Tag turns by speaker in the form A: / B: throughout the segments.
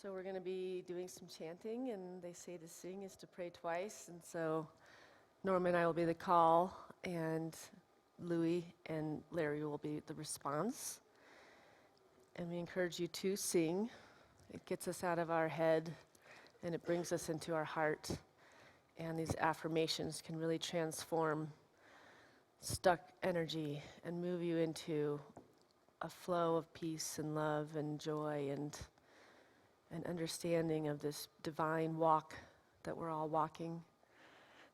A: So we're going to be doing some chanting, and they say to sing is to pray twice, and so Norma and I will be the call, and Louie and Larry will be the response. And we encourage you to sing. It gets us out of our head, and it brings us into our heart. And these affirmations can really transform stuck energy and move you into a flow of peace and love and joy and an understanding of this divine walk that we're all walking.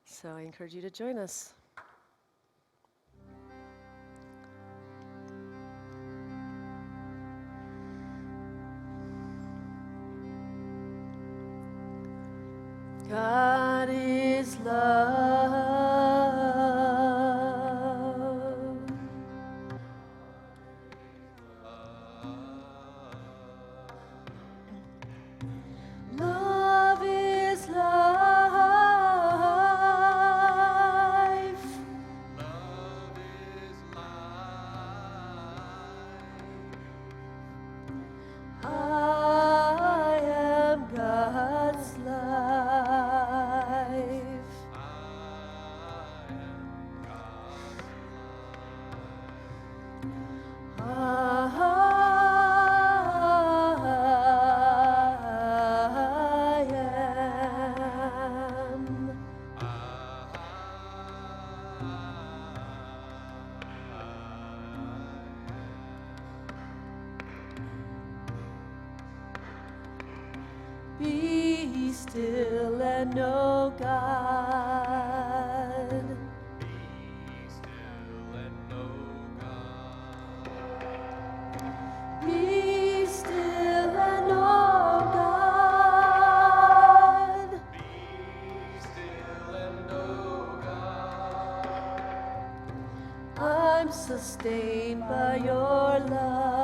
A: So I encourage you to join us. God is love. Love is life. Love is life. I am God's life. Be still and know God. Be still and know God. Be still and know God. Be still and know God. I'm sustained by your love.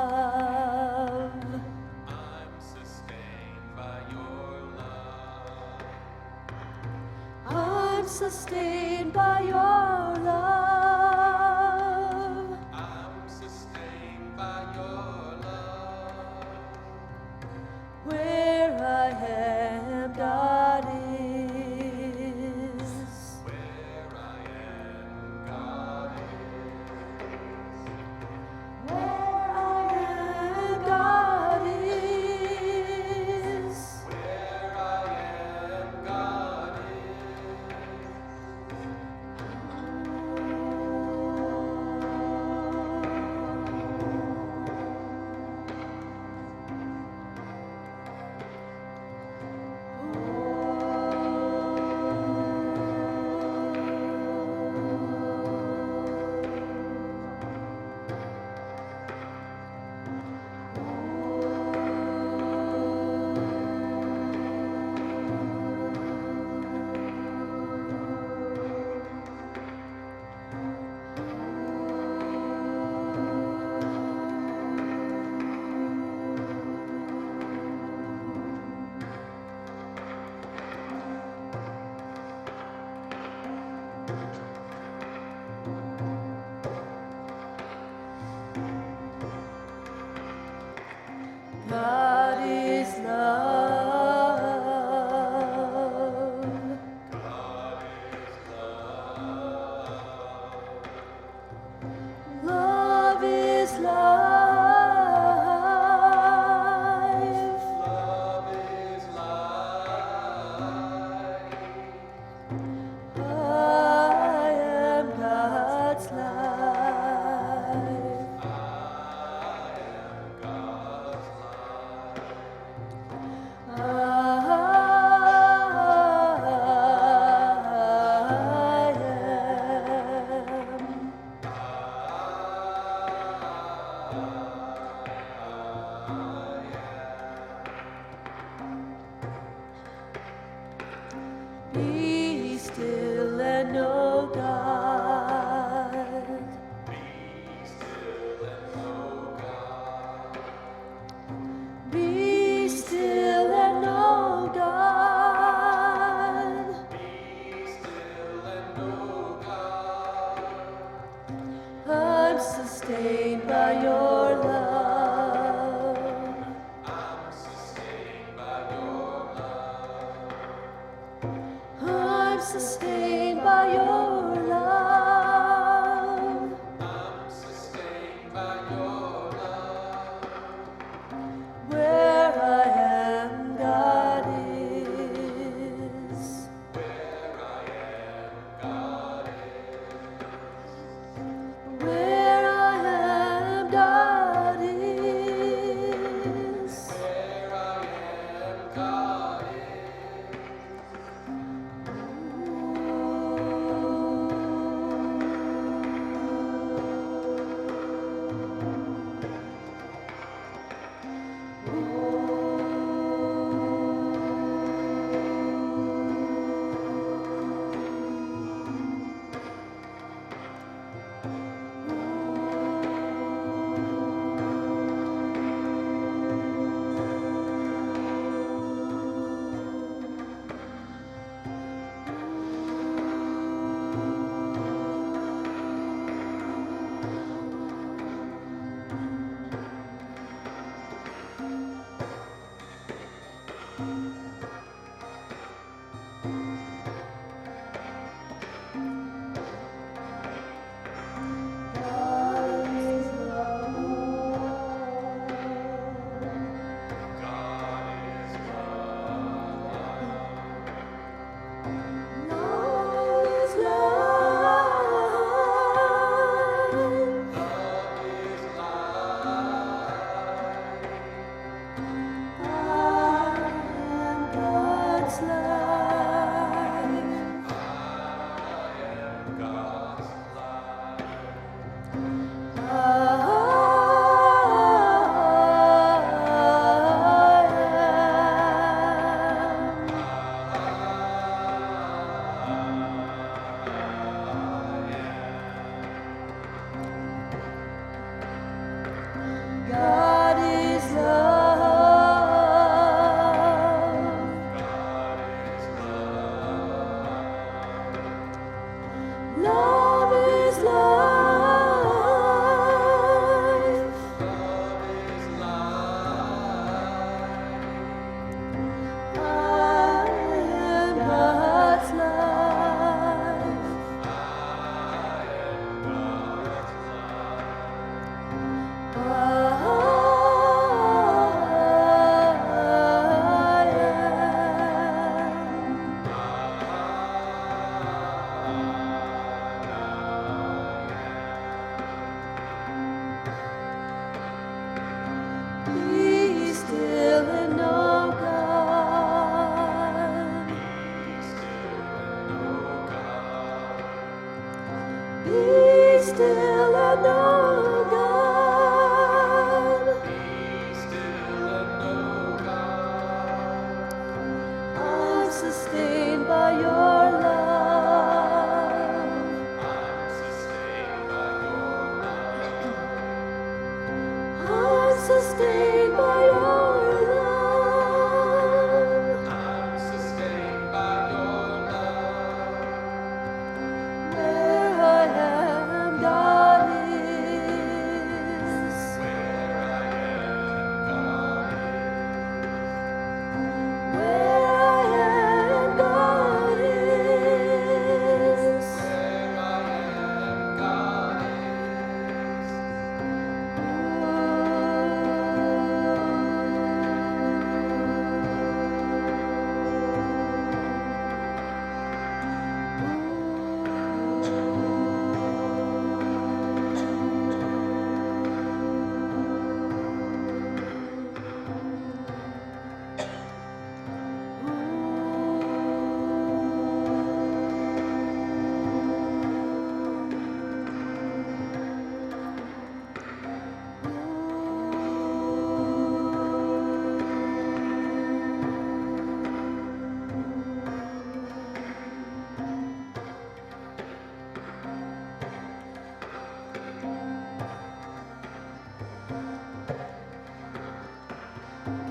A: I'm sustained by your love. I'm sustained by your love. Where I am, God is. Where I am, God is. Where I am, God is. Where I am, God is. God is love. God is love. Love is life. Love is life. I am God's life. I am God's life. God is love. Love is life. I am God's life. I am. Be still and know God. Be still and know God. I'm sustained by your love. I'm sustained by your love. Where I am, God is. Where I am, God is.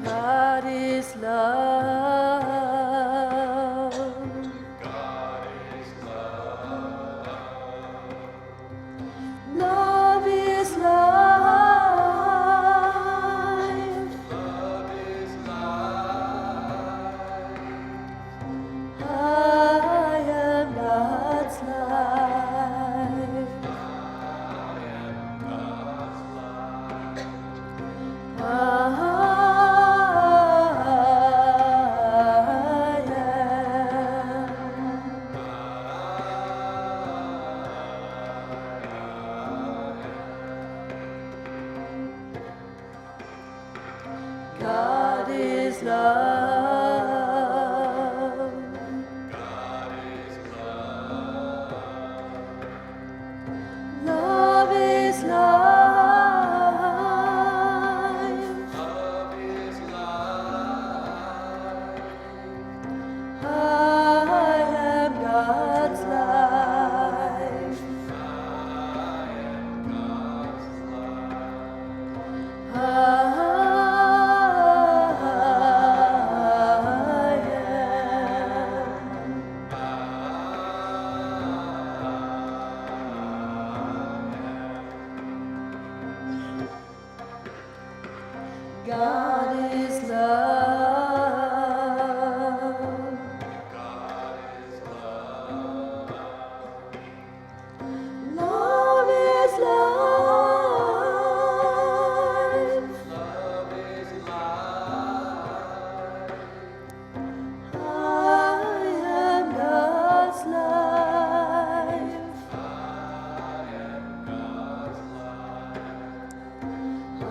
A: God is love. Love is life. I am God's life. I am. God is love. Love is life. I am God's life. I am. God is love. Love is life. I am God's life. I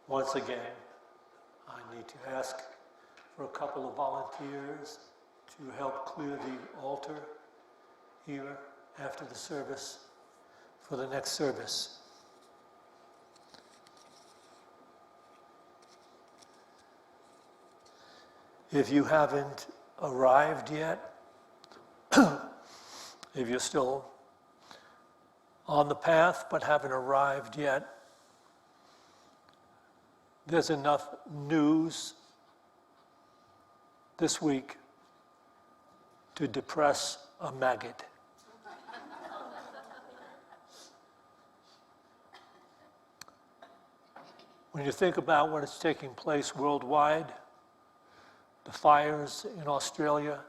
B: Once again, I need to ask for a couple of volunteers to help clear the altar here after the service for the next service. If you haven't arrived yet, if you're still on the path but haven't arrived yet, there's enough news this week to depress a maggot. When you think about what is taking place worldwide, the fires in Australia,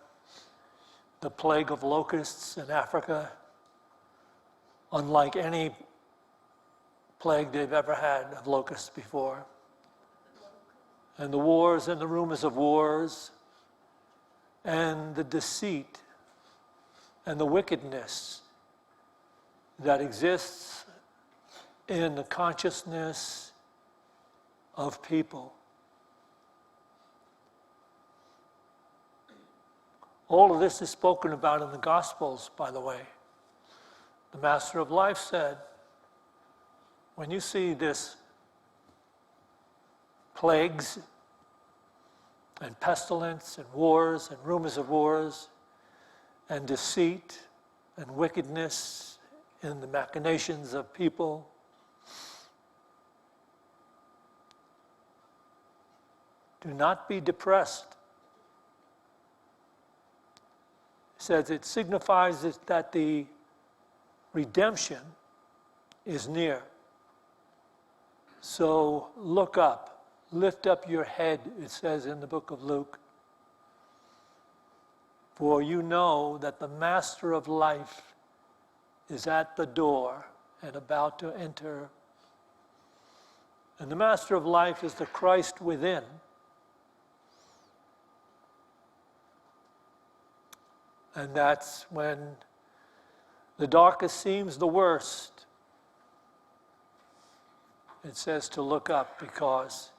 B: the plague of locusts in Africa, unlike any plague they've ever had of locusts before, and the wars and the rumors of wars, and the deceit and the wickedness that exists in the consciousness of people. All of this is spoken about in the Gospels, by the way. The Master of Life said, when you see this plagues and pestilence and wars and rumors of wars and deceit and wickedness in the machinations of people, do not be depressed. He says it signifies that the redemption is near. So look up, lift up your head, it says in the book of Luke. For you know that the Master of Life is at the door and about to enter. And the Master of Life is the Christ within. And that's when the darkest seems the worst. It says to look up because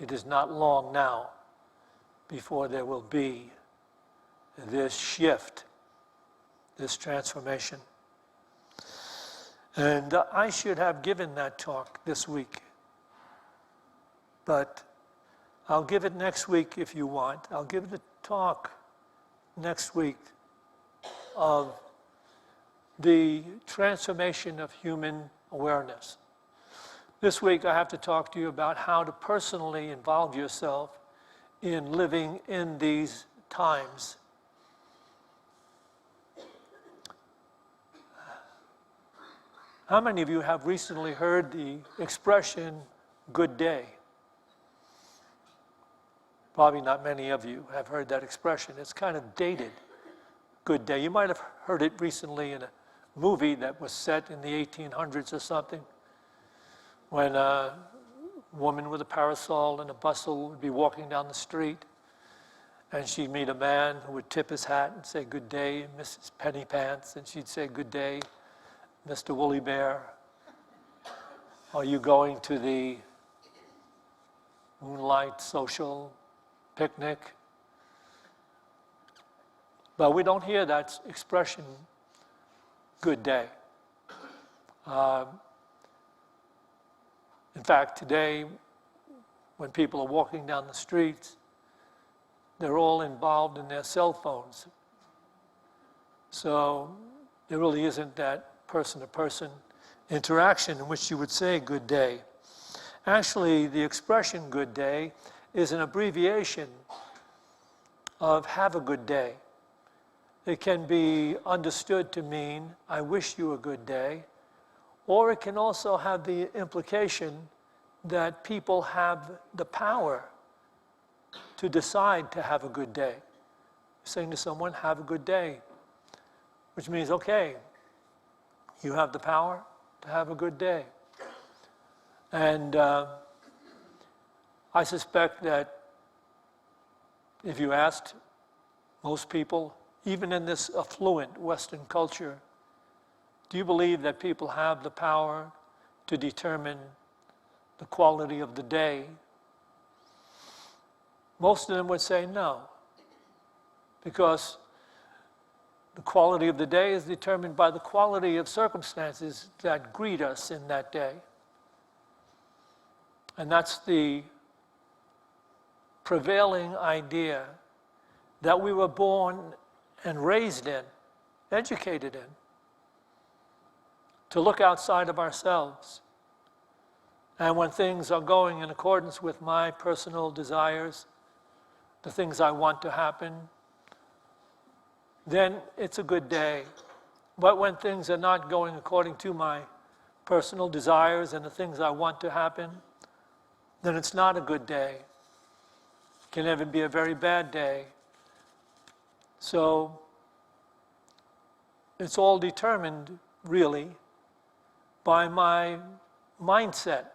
B: it is not long now before there will be this shift, this transformation. And I should have given that talk this week, but I'll give it next week if you want. I'll give the talk next week of the transformation of human awareness. This week I have to talk to you about how to personally involve yourself in living in these times. How many of you have recently heard the expression, good day? Probably not many of you have heard that expression. It's kind of dated. Good day. You might have heard it recently in a movie that was set in the 1800s or something, when a woman with a parasol and a bustle would be walking down the street, and she'd meet a man who would tip his hat and say, good day, Mrs. Penny Pants, and she'd say, good day, Mr. Woolly Bear. Are you going to the moonlight social picnic? But we don't hear that expression, good day. In fact, today, when people are walking down the streets, they're all involved in their cell phones. So there really isn't that person-to-person interaction in which you would say good day. Actually, the expression good day is an abbreviation of have a good day. It can be understood to mean, I wish you a good day, or it can also have the implication that people have the power to decide to have a good day. Saying to someone, have a good day, which means, okay, you have the power to have a good day. And I suspect that if you asked most people, even in this affluent Western culture, do you believe that people have the power to determine the quality of the day, most of them would say no, because the quality of the day is determined by the quality of circumstances that greet us in that day. And that's the prevailing idea that we were born and raised in, educated in, to look outside of ourselves. And when things are going in accordance with my personal desires, the things I want to happen, then it's a good day. But when things are not going according to my personal desires and the things I want to happen, then it's not a good day. It can even be a very bad day. So it's all determined, really, by my mindset,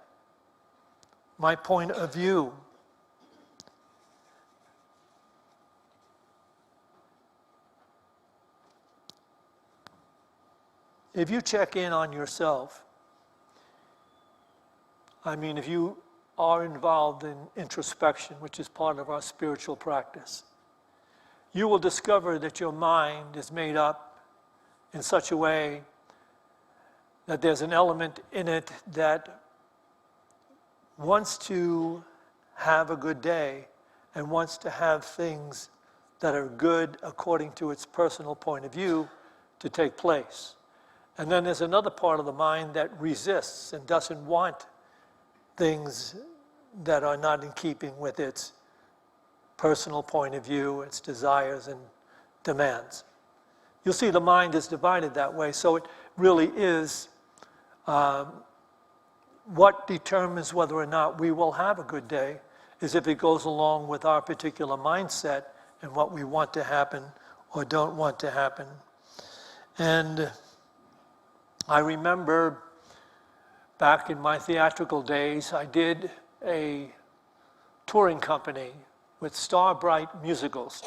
B: my point of view. If you check in on yourself, if you are involved in introspection, which is part of our spiritual practice, you will discover that your mind is made up in such a way that there's an element in it that wants to have a good day and wants to have things that are good according to its personal point of view to take place. And then there's another part of the mind that resists and doesn't want things that are not in keeping with its personal point of view, its desires and demands. You'll see the mind is divided that way, so it really is what determines whether or not we will have a good day is if it goes along with our particular mindset and what we want to happen or don't want to happen. And I remember back in my theatrical days, I did a touring company with Star Bright Musicals.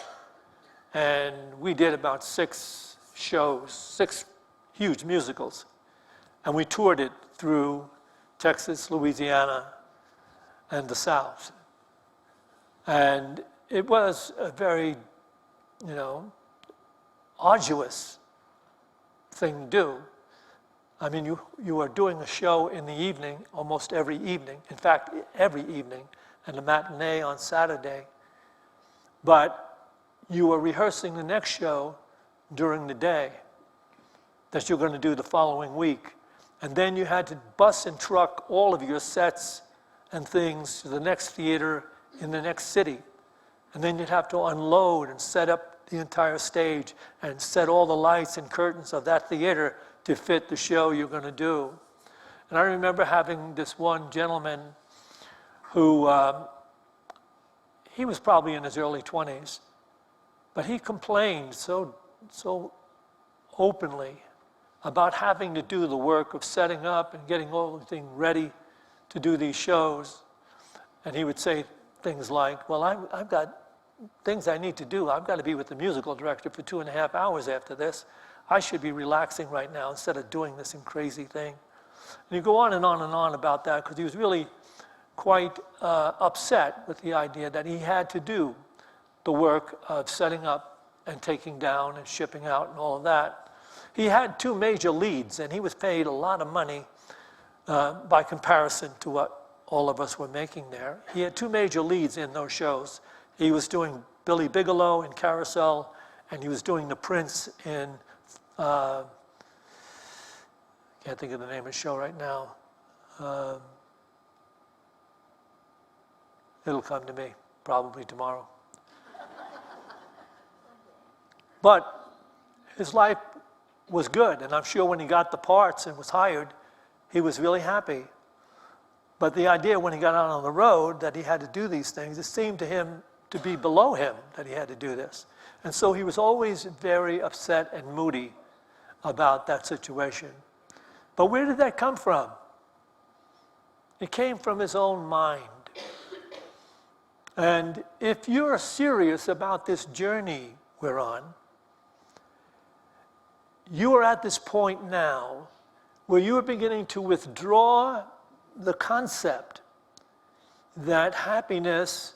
B: And we did about 6 shows, 6 huge musicals. And we toured it through Texas, Louisiana, and the South. And it was a very, arduous thing to do. You are doing a show in the evening, almost every evening. In fact, every evening, and a matinee on Saturday. But you are rehearsing the next show during the day that you're going to do the following week. And then you had to bus and truck all of your sets and things to the next theater in the next city. And then you'd have to unload and set up the entire stage and set all the lights and curtains of that theater to fit the show you're going to do. And I remember having this one gentleman who, he was probably in his early 20s, but he complained so openly about having to do the work of setting up and getting everything ready to do these shows. And he would say things like, well, I've got things I need to do. I've got to be with the musical director for 2.5 hours after this. I should be relaxing right now instead of doing this crazy thing. And you go on and on and on about that because he was really quite upset with the idea that he had to do the work of setting up and taking down and shipping out and all of that. He had 2 major leads, and he was paid a lot of money by comparison to what all of us were making there. He had 2 major leads in those shows. He was doing Billy Bigelow in Carousel, and he was doing the Prince in, can't think of the name of the show right now. It'll come to me, probably tomorrow. But his life was good, and I'm sure when he got the parts and was hired, he was really happy. But the idea when he got out on the road that he had to do these things, it seemed to him to be below him that he had to do this. And so he was always very upset and moody about that situation. But where did that come from? It came from his own mind. And if you're serious about this journey we're on, you are at this point now where you are beginning to withdraw the concept that happiness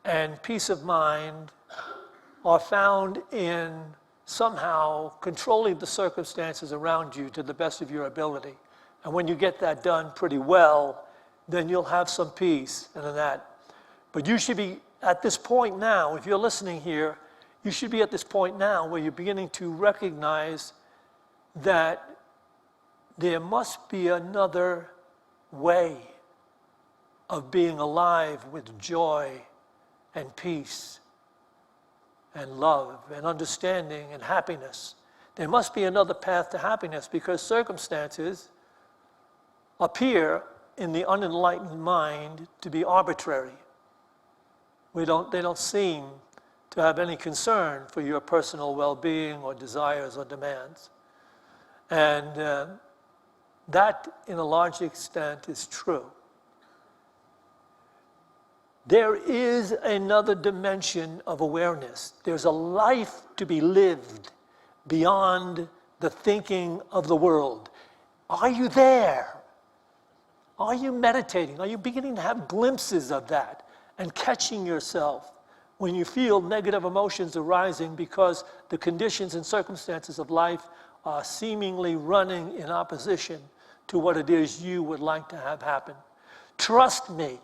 B: and peace of mind are found in somehow controlling the circumstances around you to the best of your ability. And when you get that done pretty well, then you'll have some peace and that. But you should be at this point now, if you're listening here, you should be at this point now where you're beginning to recognize that there must be another way of being alive with joy and peace and love and understanding and happiness. There must be another path to happiness, because circumstances appear in the unenlightened mind to be arbitrary. They don't seem to have any concern for your personal well-being or desires or demands. And that, in a large extent, is true. There is another dimension of awareness. There's a life to be lived beyond the thinking of the world. Are you there? Are you meditating? Are you beginning to have glimpses of that and catching yourself when you feel negative emotions arising because the conditions and circumstances of life are seemingly running in opposition to what it is you would like to have happen? Trust me,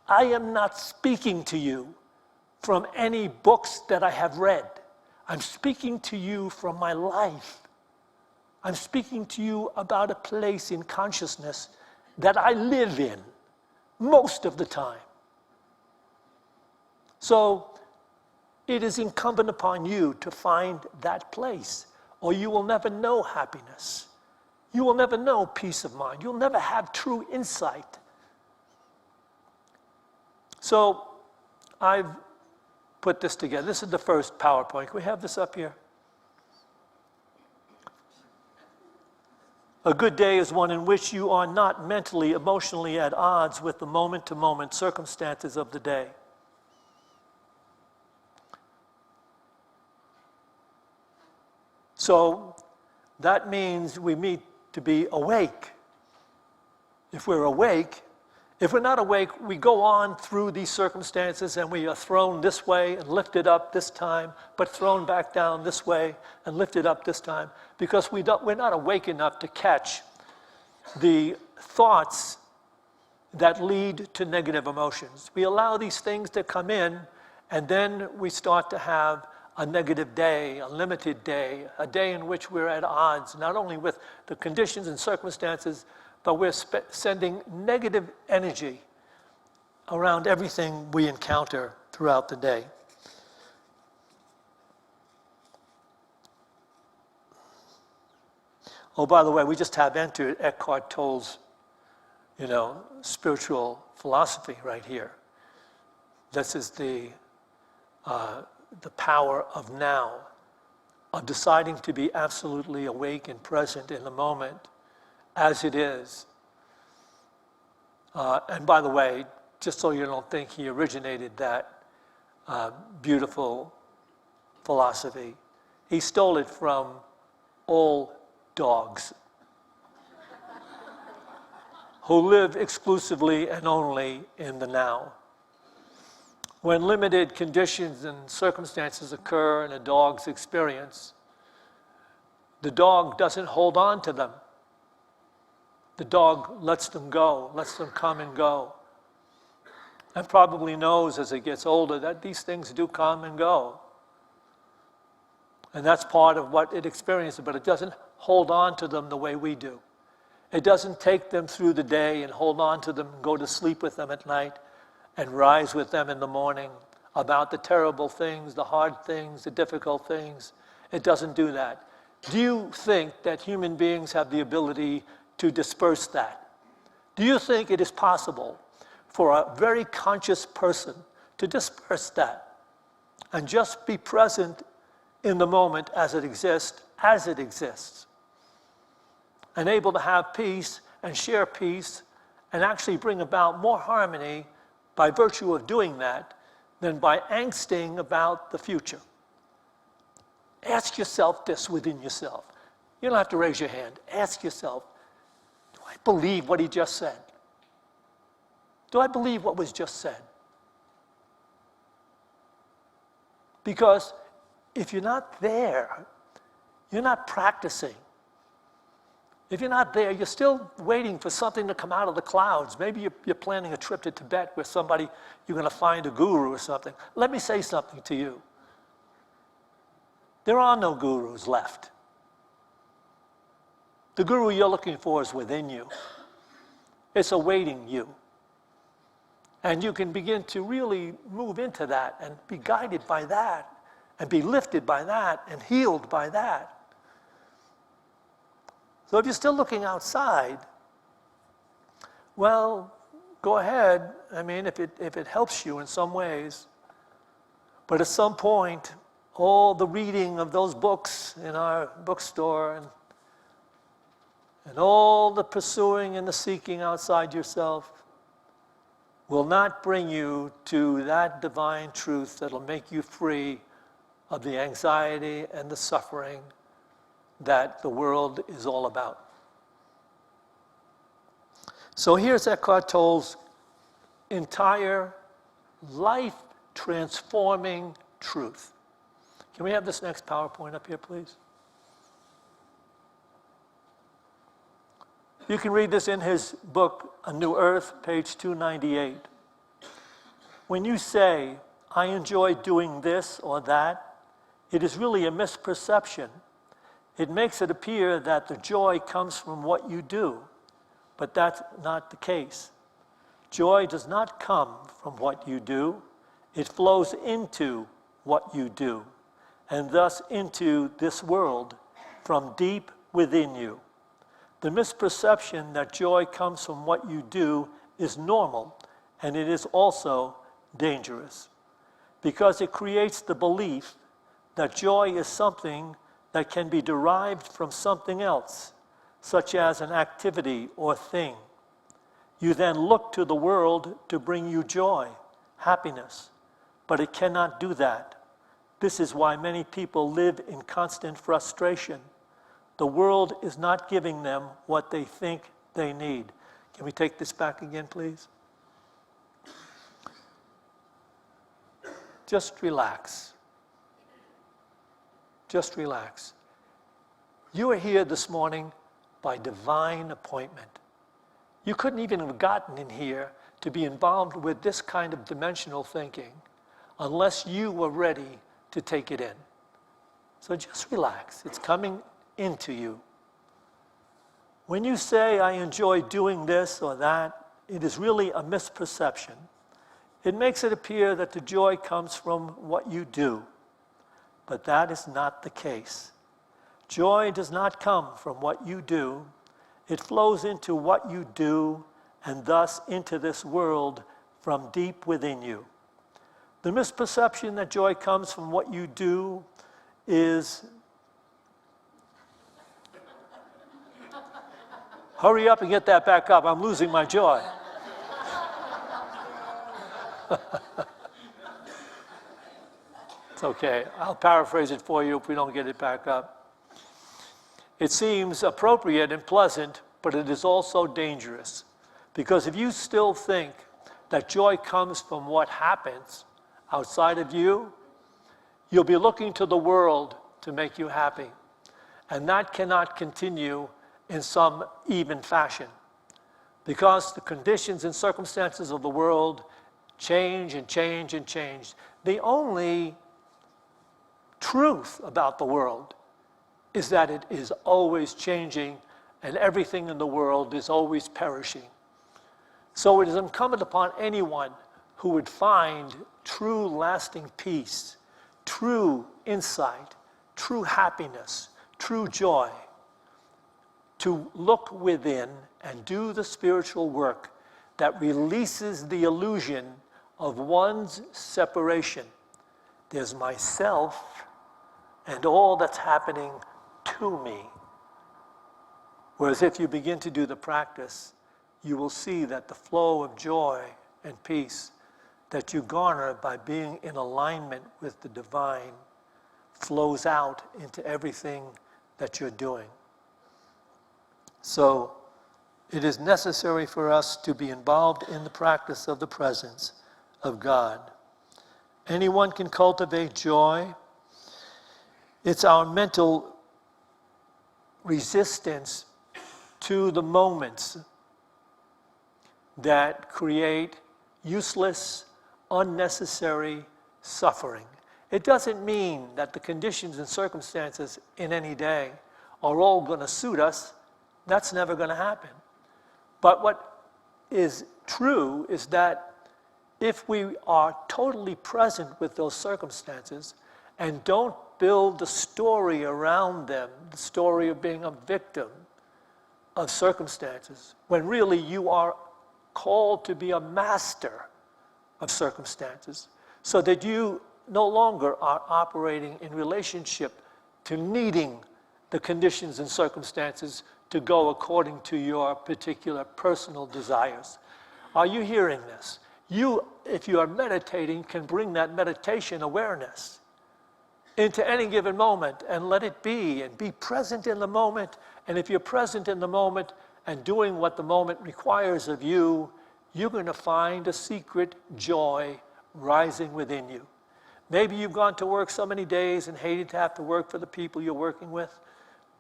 B: I am not speaking to you from any books that I have read. I'm speaking to you from my life. I'm speaking to you about a place in consciousness that I live in most of the time. So it is incumbent upon you to find that place, or you will never know happiness. You will never know peace of mind. You'll never have true insight. So I've put this together. This is the first PowerPoint. Can we have this up here? A good day is one in which you are not mentally, emotionally at odds with the moment-to-moment circumstances of the day. So that means we need to be awake. If we're awake, if we're not awake, we go on through these circumstances and we are thrown this way and lifted up this time, but thrown back down this way and lifted up this time, because we're not awake enough to catch the thoughts that lead to negative emotions. We allow these things to come in, and then we start to have a negative day, a limited day, a day in which we're at odds, not only with the conditions and circumstances, but we're sending negative energy around everything we encounter throughout the day. Oh, by the way, we just have entered Eckhart Tolle's, spiritual philosophy right here. This is the power of now, of deciding to be absolutely awake and present in the moment as it is. And by the way, just so you don't think he originated that beautiful philosophy, he stole it from all dogs who live exclusively and only in the now. When limited conditions and circumstances occur in a dog's experience, the dog doesn't hold on to them. The dog lets them go, lets them come and go, and probably knows as it gets older that these things do come and go. And that's part of what it experiences, but it doesn't hold on to them the way we do. It doesn't take them through the day and hold on to them and go to sleep with them at night and rise with them in the morning about the terrible things, the hard things, the difficult things. It doesn't do that. Do you think that human beings have the ability to disperse that? Do you think it is possible for a very conscious person to disperse that and just be present in the moment as it exists, and able to have peace and share peace and actually bring about more harmony by virtue of doing that than by angsting about the future? Ask yourself this within yourself. You don't have to raise your hand. Ask yourself, do I believe what he just said? Do I believe what was just said? Because if you're not there, you're not practicing. If you're not there, you're still waiting for something to come out of the clouds. Maybe you're planning a trip to Tibet where you're going to find a guru or something. Let me say something to you. There are no gurus left. The guru you're looking for is within you. It's awaiting you. And you can begin to really move into that and be guided by that and be lifted by that and healed by that. So if you're still looking outside, well, go ahead. I mean, if it helps you in some ways. But at some point, all the reading of those books in our bookstore and all the pursuing and the seeking outside yourself will not bring you to that divine truth that'll make you free of the anxiety and the suffering that the world is all about. So here's Eckhart Tolle's entire life-transforming truth. Can we have this next PowerPoint up here, please? You can read this in his book, A New Earth, page 298. When you say, I enjoy doing this or that, it is really a misperception. It makes it appear that the joy comes from what you do, but that's not the case. Joy does not come from what you do. It flows into what you do, and thus into this world from deep within you. The misperception that joy comes from what you do is normal, and it is also dangerous, because it creates the belief that joy is something that can be derived from something else, such as an activity or thing. You then look to the world to bring you joy, happiness, but it cannot do that. This is why many people live in constant frustration. The world is not giving them what they think they need. Can we take this back again, please? Just relax. Just relax. You are here this morning by divine appointment. You couldn't even have gotten in here to be involved with this kind of dimensional thinking unless you were ready to take it in. So just relax. It's coming into you. When you say, I enjoy doing this or that, it is really a misperception. It makes it appear that the joy comes from what you do, but that is not the case. Joy does not come from what you do. It flows into what you do, and thus into this world from deep within you. The misperception that joy comes from what you do is, hurry up and get that back up, I'm losing my joy. It's okay, I'll paraphrase it for you if we don't get it back up. It seems appropriate and pleasant, but it is also dangerous. Because if you still think that joy comes from what happens outside of you, you'll be looking to the world to make you happy. And that cannot continue in some even fashion. Because the conditions and circumstances of the world change and change and change. The only truth about the world is that it is always changing and everything in the world is always perishing. So it is incumbent upon anyone who would find true lasting peace, true insight, true happiness, true joy, to look within and do the spiritual work that releases the illusion of one's separation. There's myself and all that's happening to me. Whereas if you begin to do the practice, you will see that the flow of joy and peace that you garner by being in alignment with the divine flows out into everything that you're doing. So it is necessary for us to be involved in the practice of the presence of God. Anyone can cultivate joy. It's our mental resistance to the moments that create useless, unnecessary suffering. It doesn't mean that the conditions and circumstances in any day are all going to suit us. That's never going to happen. But what is true is that if we are totally present with those circumstances and don't build the story around them, the story of being a victim of circumstances, when really you are called to be a master of circumstances, so that you no longer are operating in relationship to needing the conditions and circumstances to go according to your particular personal desires. Are you hearing this? You, if you are meditating, can bring that meditation awareness into any given moment and let it be, and be present in the moment. And if you're present in the moment and doing what the moment requires of you, you're going to find a secret joy rising within you. Maybe you've gone to work so many days and hated to have to work for the people you're working with.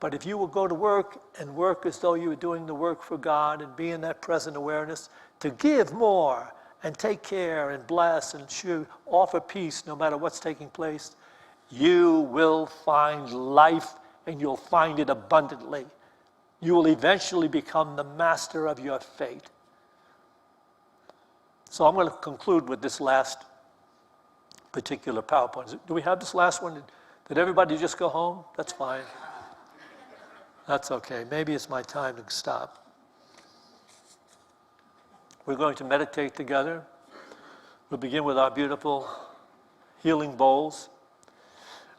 B: But if you will go to work and work as though you were doing the work for God and be in that present awareness, to give more and take care and bless and offer peace no matter what's taking place, you will find life, and you'll find it abundantly. You will eventually become the master of your fate. So I'm going to conclude with this last particular PowerPoint. Do we have this last one? Did everybody just go home? That's fine. That's okay. Maybe it's my time to stop. We're going to meditate together. We'll begin with our beautiful healing bowls.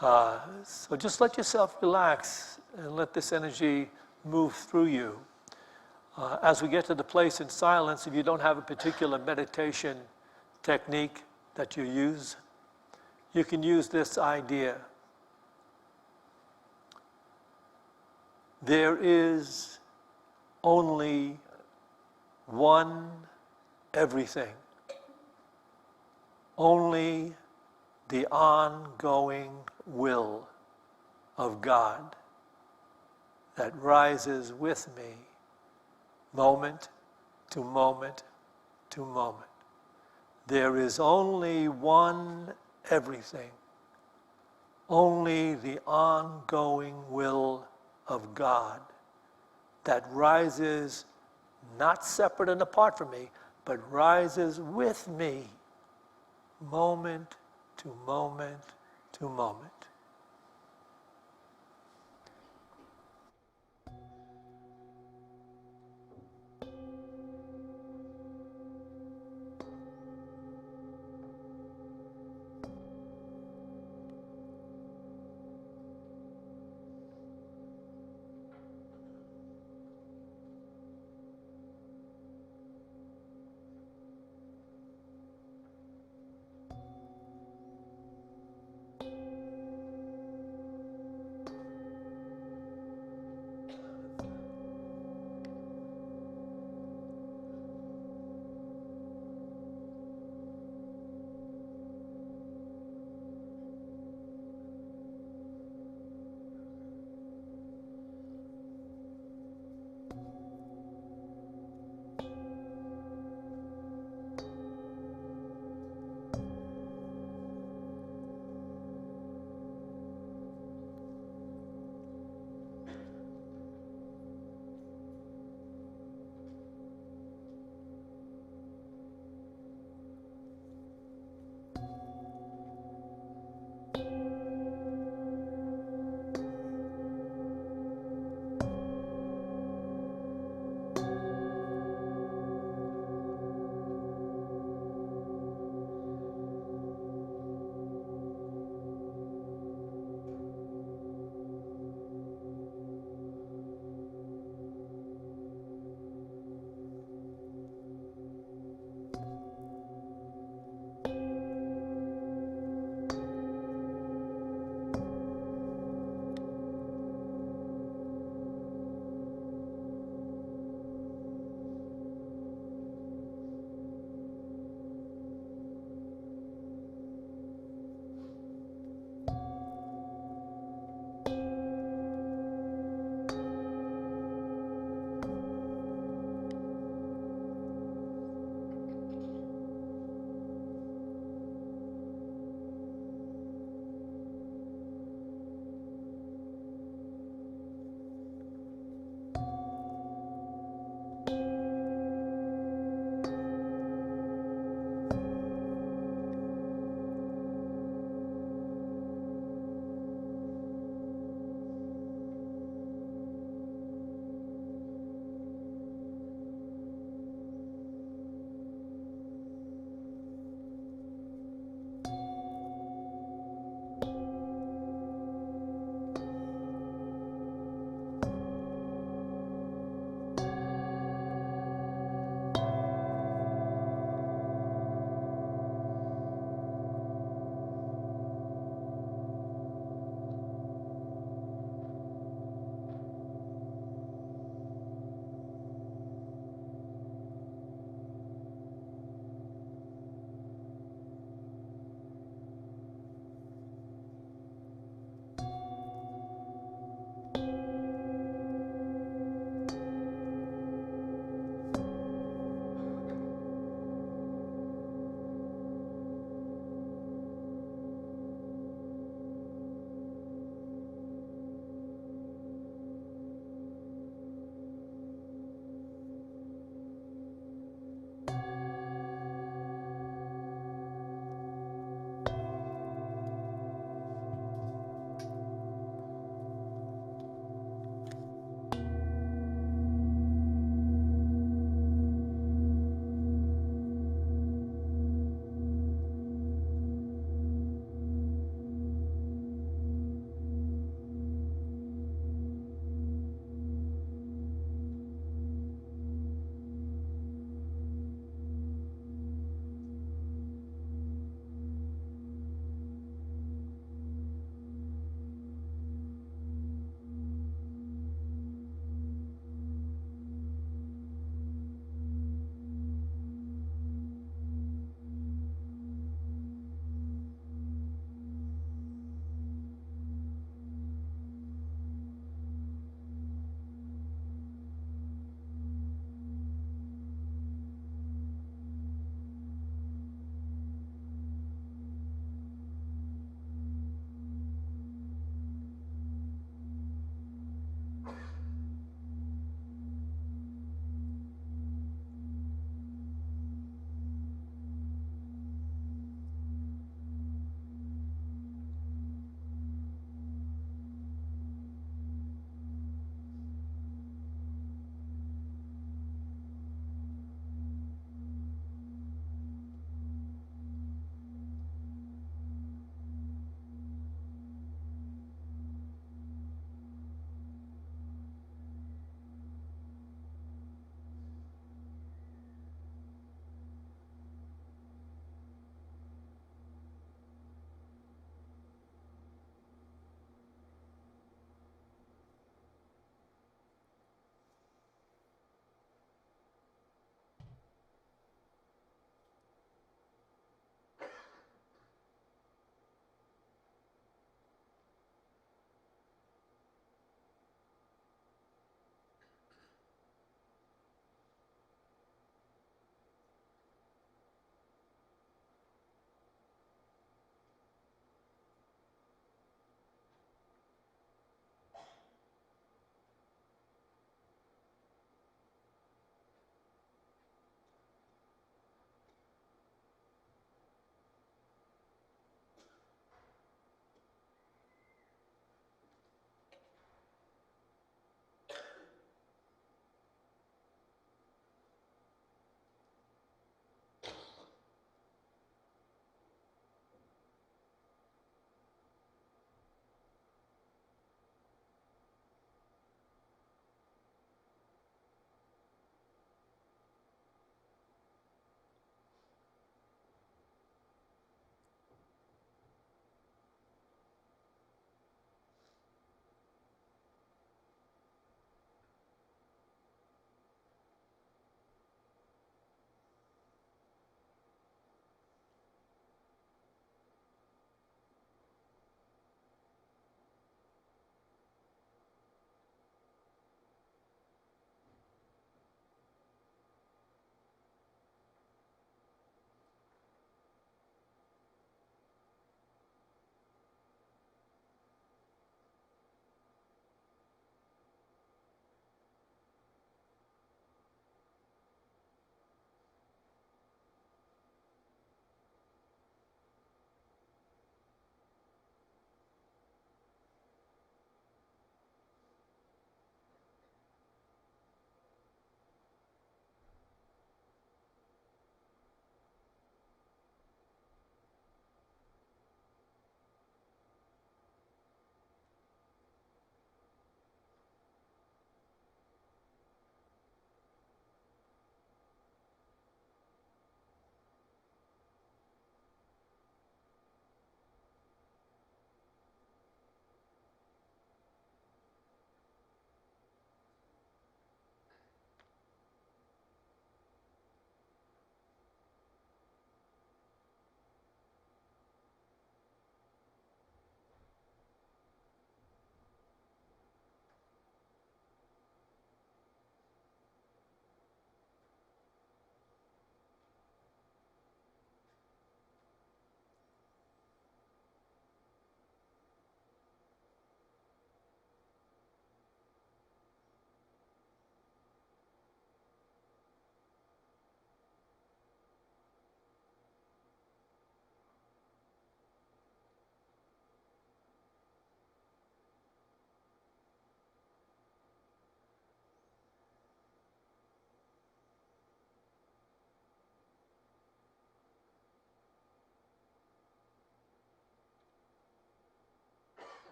B: So just let yourself relax and let this energy move through you. As we get to the place in silence, if you don't have a particular meditation technique that you use, you can use this idea. There is only one everything. Only the ongoing will of God that rises with me moment to moment to moment. There is only one everything. Only the ongoing will of God that rises not separate and apart from me, but rises with me moment to moment to moment.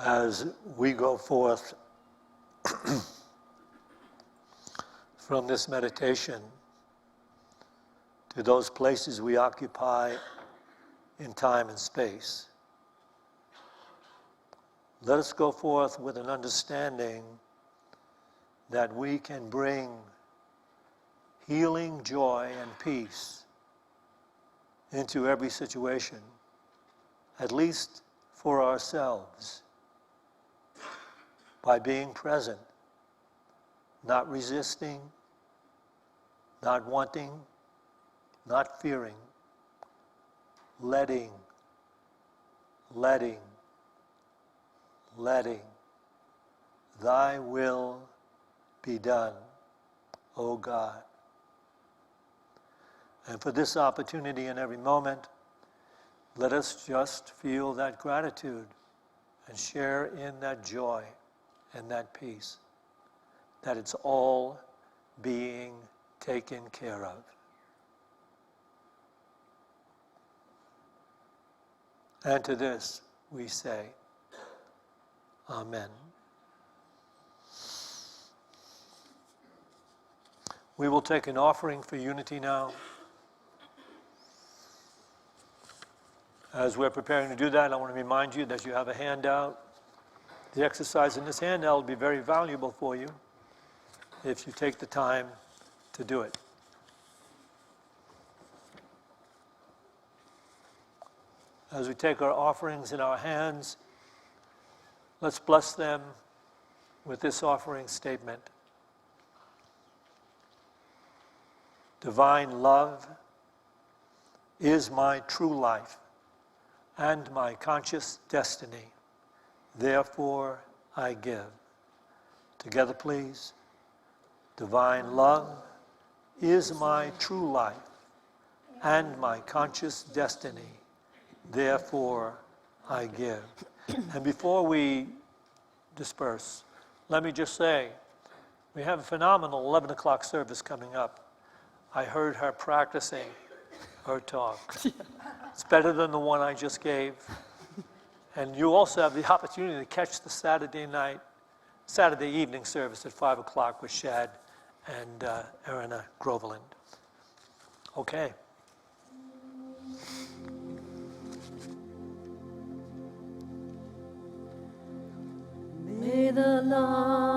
B: as we go forth from this meditation to those places we occupy in time and space. Let us go forth with an understanding that we can bring healing, joy, and peace into every situation, at least for ourselves, by being present, not resisting, not wanting, not fearing, letting, thy will be done, O God. And for this opportunity in every moment, let us just feel that gratitude and share in that joy and that peace, that it's all being taken care of. And to this we say, Amen. We will take an offering for unity now. As we're preparing to do that, I want to remind you that you have a handout. The exercise in this handout will be very valuable for you if you take the time to do it. As we take our offerings in our hands, let's bless them with this offering statement. Divine love is my true life and my conscious destiny. Therefore, I give. Together, please. Divine love is my true life and my conscious destiny. Therefore, I give. And before we disperse, let me just say, we have a phenomenal 11 o'clock service coming up. I heard her practicing her talk. It's better than the one I just gave. And you also have the opportunity to catch the Saturday evening service at 5 o'clock with Shad and Erina Groveland. Okay.
A: May the love